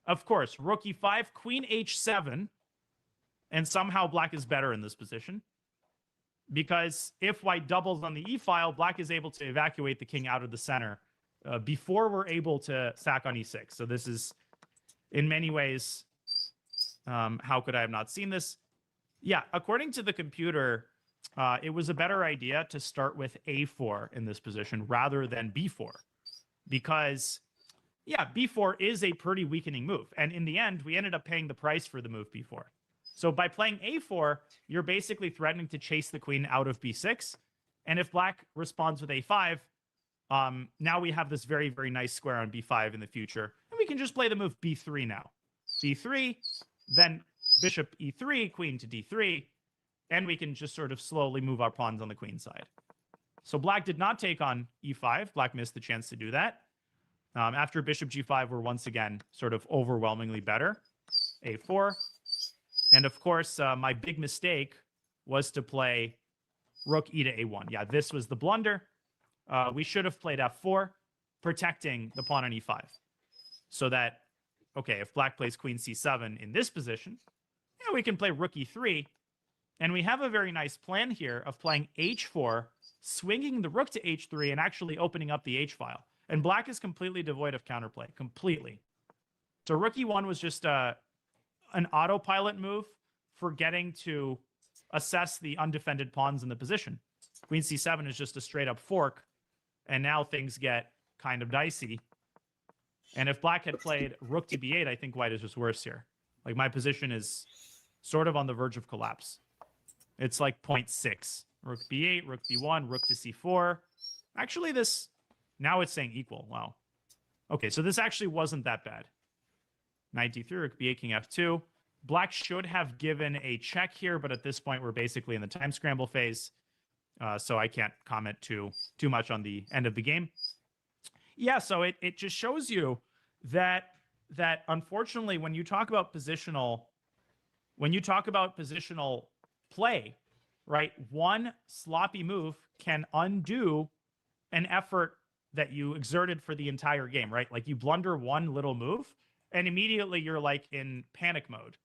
Of course, rook e5, queen h7, and somehow black is better in this position. Because if white doubles on the e-file, black is able to evacuate the king out of the center before we're able to sack on e6. So this is, in many ways, how could I have not seen this? Yeah, according to the computer, it was a better idea to start with a4 in this position rather than b4. Because, yeah, b4 is a pretty weakening move. And in the end, we ended up paying the price for the move b4. So by playing a4, you're basically threatening to chase the queen out of b6. And if black responds with a5, now we have this very, very nice square on b5 in the future. And we can just play the move b3 now. b3, then bishop e3, queen to d3, and we can just sort of slowly move our pawns on the queen side. So black did not take on e5. Black missed the chance to do that. After bishop g5, we're once again sort of overwhelmingly better. a4. And of course, my big mistake was to play rook e to a1. Yeah, this was the blunder. We should have played f4, protecting the pawn on e5. So that, okay, if black plays queen c7 in this position, yeah, we can play rook e3. And we have a very nice plan here of playing h4, swinging the rook to h3, and actually opening up the h-file. And black is completely devoid of counterplay, completely. So rook e1 was just an autopilot move for getting to assess the undefended pawns in the position. Queen c7 is just a straight up fork, and now things get kind of dicey. And if black had played rook to b8, I think white is just worse here. Like, my position is sort of on the verge of collapse. It's like 0.6. Rook b8, rook b1, rook to c4. Actually, this, now it's saying equal. Wow. Okay, so this actually wasn't that bad. Knight d3, rook b8, king f2. Black should have given a check here, but at this point, we're basically in the time scramble phase. So I can't comment too much on the end of the game. Yeah, so it just shows you that unfortunately, when you talk about positional play, right, one sloppy move can undo an effort that you exerted for the entire game, right? Like, you blunder one little move, and immediately you're like in panic mode.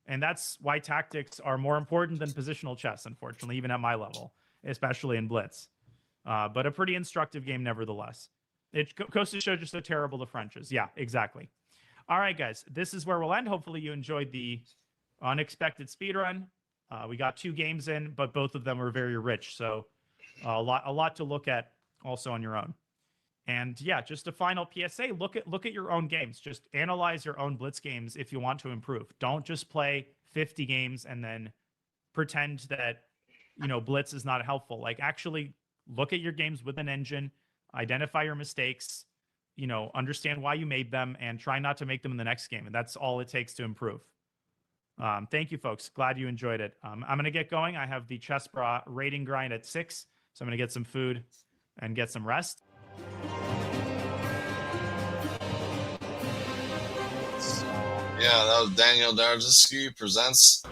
And that's why tactics are more important than positional chess, unfortunately, even at my level, especially in Blitz. But a pretty instructive game nevertheless. It goes to show just how terrible the French is. Yeah, exactly. All right, guys, this is where we'll end. Hopefully you enjoyed the unexpected speedrun. We got 2 games in, but both of them were very rich. So a lot to look at also on your own. And yeah, just a final PSA, look at your own games. Just analyze your own Blitz games if you want to improve. Don't just play 50 games and then pretend that, you know, Blitz is not helpful. Like, actually look at your games with an engine, identify your mistakes, you know, understand why you made them, and try not to make them in the next game. And that's all it takes to improve. Thank you, folks. Glad you enjoyed it. I'm going to get going. I have the Chess Bra rating grind at 6, so I'm going to get some food and get some rest. Yeah, that was Daniel Naroditsky presents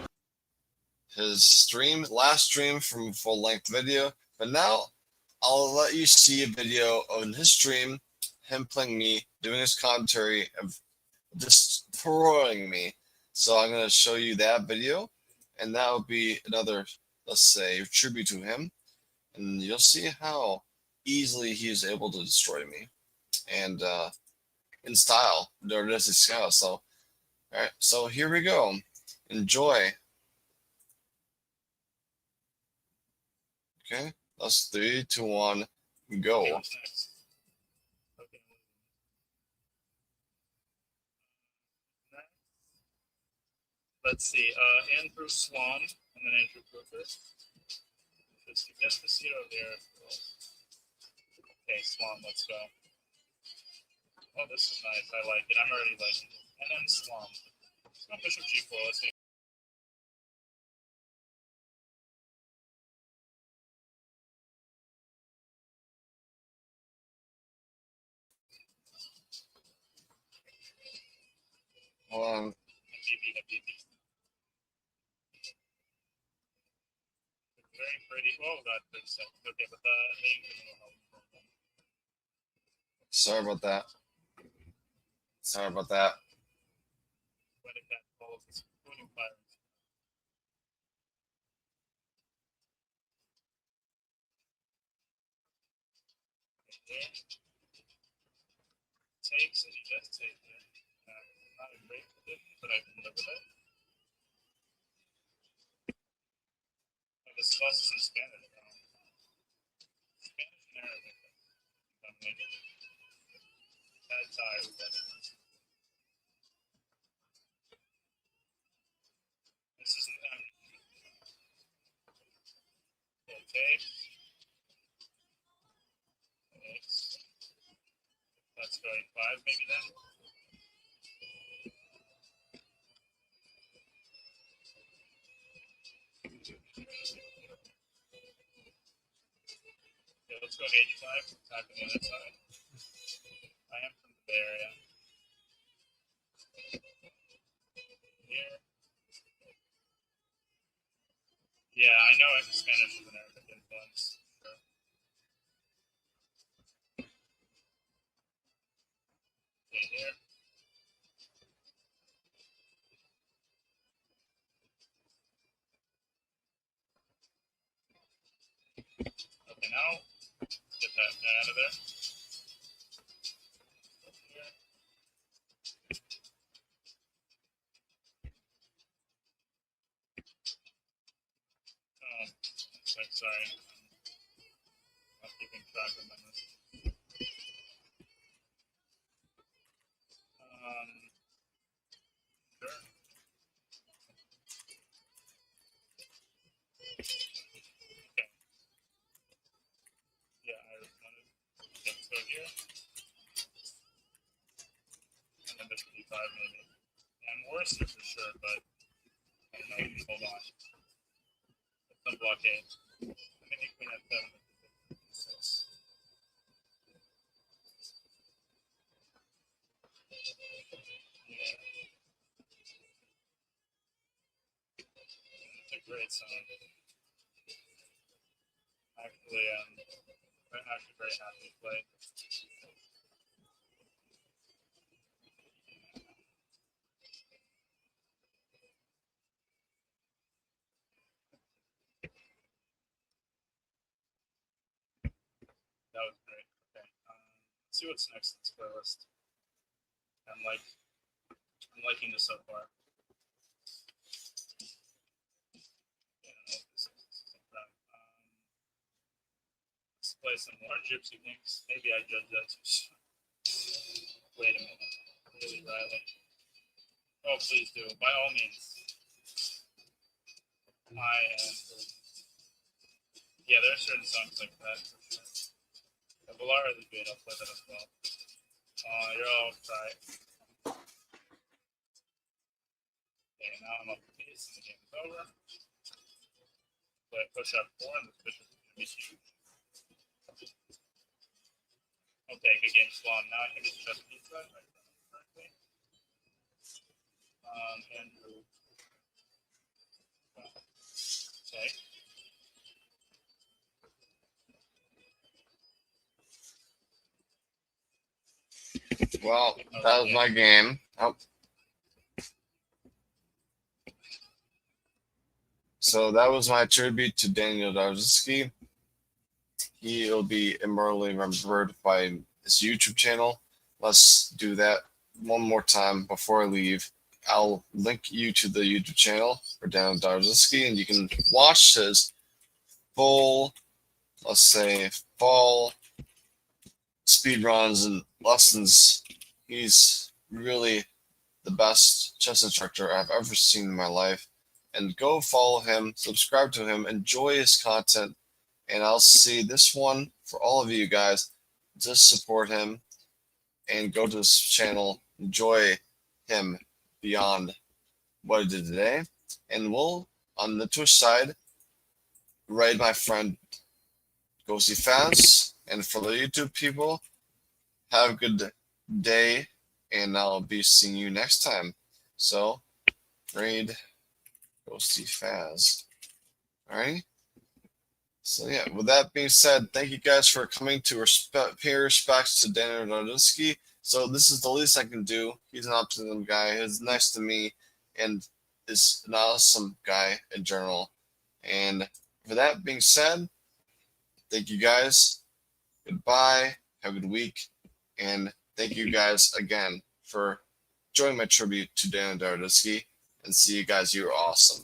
his last stream from full-length video. But now I'll let you see a video of his stream, him playing me, doing his commentary, of destroying me. So I'm going to show you that video, and that will be another, let's say, tribute to him. And you'll see how easily he was able to destroy me, and in style, Naroditsky style. So, all right, so here we go. Enjoy. Okay, that's 3, 2, 1, go. Okay, what's next? Okay. Next. Let's see. Andrew Swan and then Andrew Griffith. Just Despacito there. Okay, Swan, let's go. Oh, this is nice. I like it. I'm already liking it. And then Swan. Let's go Bishop G4. Let's see. Hold on. MBB. Very pretty. Oh, God, 30 seconds. Okay, but the name will help. Sorry about that. Sorry about that. When it got all of this including pirates. There. Takes it, he does take it. Not a great position, but I can live with it. I discuss this in Spanish now. Spanish and Arabic. I'm making bad tie with that. This is okay. Let's go 5 maybe then. Okay, let's go H5. Tap on the other side. I am from the Bay Area. Here. Yeah, I know Spanish is an Arabic influence. Sure. Okay, here. Okay, now get that guy out of there. Here. Oh, sorry. I'm not keeping track of my list. Sure. Okay. Yeah, I responded. Okay, let's go here. And then Bishop D5 maybe. I'm worse here for sure, but I don't know. Hold on. It's some blockade. Maybe Queen F7. It's a great song. Actually, I'm actually very happy to play. That was great. Okay. Let's see what's next in this playlist. I'm liking this so far. Let's play some more Gypsy Things. Maybe I judge that too soon. Wait a minute. Really, Riley? Oh, please do. By all means. Yeah, there are certain songs like that for sure. The Valara is good. I'll play that as well. You're all right. Okay, now I'm up to peace and the game is over. Play push up 4 and this bishop is going to be huge. Okay, good game, Swan. Now I can just chess pizza right correctly. Andrew. Okay. Well, that was my game. Oh. So that was my tribute to Daniel Naroditsky. he'll be immortally remembered by his YouTube channel. Let's do that one more time before I leave. I'll link you to the YouTube channel for Dan Naroditsky, and you can watch his full, let's say, fall speed runs and lessons. He's really the best chess instructor I've ever seen in my life. And go follow him, subscribe to him, enjoy his content, and I'll see this one for all of you guys. Just support him and go to his channel, enjoy him beyond what I did today. And we'll, on the Twitch side, raid my friend Ghosty Fast. And for the YouTube people, have a good day, and I'll be seeing you next time. So, raid Ghosty Faz. Alright? So yeah, with that being said, thank you guys for coming to pay respects to Dan Naroditsky. So this is the least I can do. He's an optimism guy. He's nice to me and is an awesome guy in general. And for that being said, thank you guys. Goodbye. Have a good week. And thank you guys again for joining my tribute to Dan Naroditsky. And see you guys. You're awesome.